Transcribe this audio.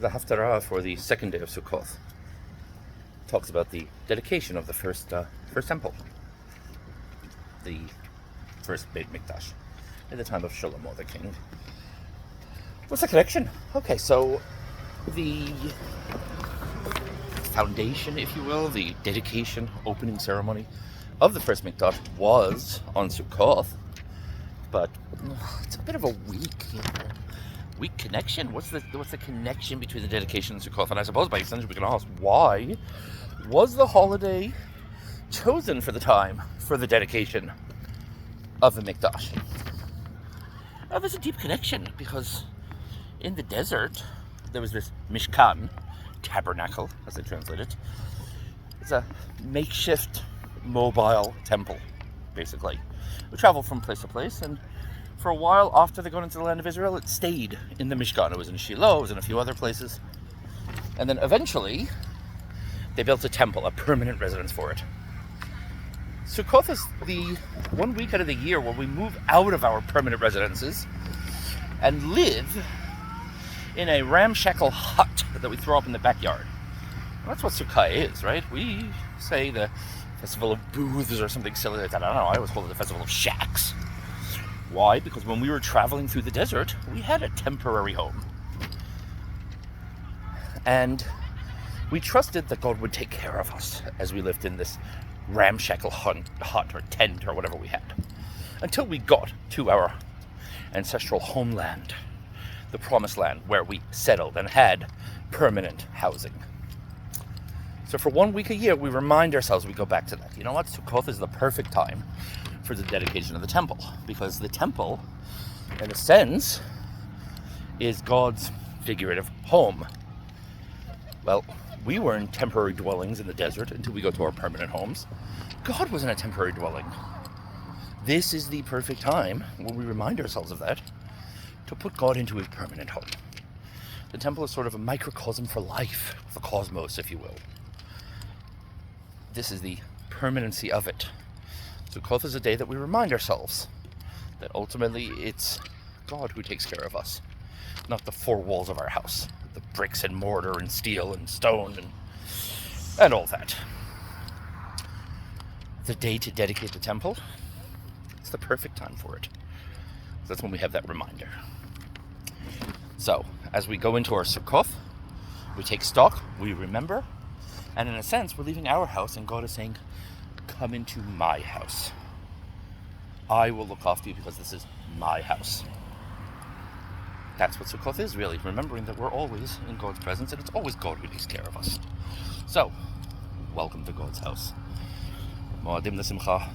the Haftarah for the second day of Sukkoth talks about the dedication of the first temple, the first Beit Mikdash, at the time of Shlomo the king. What's the connection? Okay, so the foundation, if you will, the dedication, opening ceremony of the first Mikdash was on Sukkoth, but it's a bit of a weak connection. What's the connection between the dedication and Sukkoth? And I suppose by extension we can ask, why was the holiday chosen for the time for the dedication of the Mikdash? There's a deep connection, because in the desert there was this Mishkan, tabernacle, as they translate it. It's a makeshift mobile temple, basically. We traveled from place to place, and for a while after they got into the land of Israel, it stayed in the Mishkan. It was in Shiloh, it was in a few other places. And then eventually, they built a temple, a permanent residence for it. Sukkoth is the 1 week out of the year where we move out of our permanent residences and live in a ramshackle hut that we throw up in the backyard. That's what Sukkah is, right? We say the Festival of Booths or something silly like that. I don't know, I always call it the Festival of Shacks. Why? Because when we were traveling through the desert, we had a temporary home. And we trusted that God would take care of us as we lived in this ramshackle hut or tent or whatever we had, until we got to our ancestral homeland, the promised land, where we settled and had permanent housing. So for 1 week a year, we remind ourselves, we go back to that. You know what? Sukkoth is the perfect time for the dedication of the temple, because the temple, in a sense, is God's figurative home. Well, we were in temporary dwellings in the desert until we go to our permanent homes. God was in a temporary dwelling. This is the perfect time, when we remind ourselves of that, to put God into his permanent home. The temple is sort of a microcosm for life, the cosmos, if you will. This is the permanency of it. Sukkoth is a day that we remind ourselves that ultimately it's God who takes care of us, not the four walls of our house, the bricks and mortar and steel and stone and all that. The day to dedicate the temple, it's the perfect time for it. That's when we have that reminder. So, as we go into our Sukkoth, we take stock, we remember, and in a sense, we're leaving our house, and God is saying, come into my house. I will look after you because this is my house. That's what Sukkoth is, really, remembering that we're always in God's presence, and it's always God who takes care of us. So, welcome to God's house. Mo'adim l'simcha.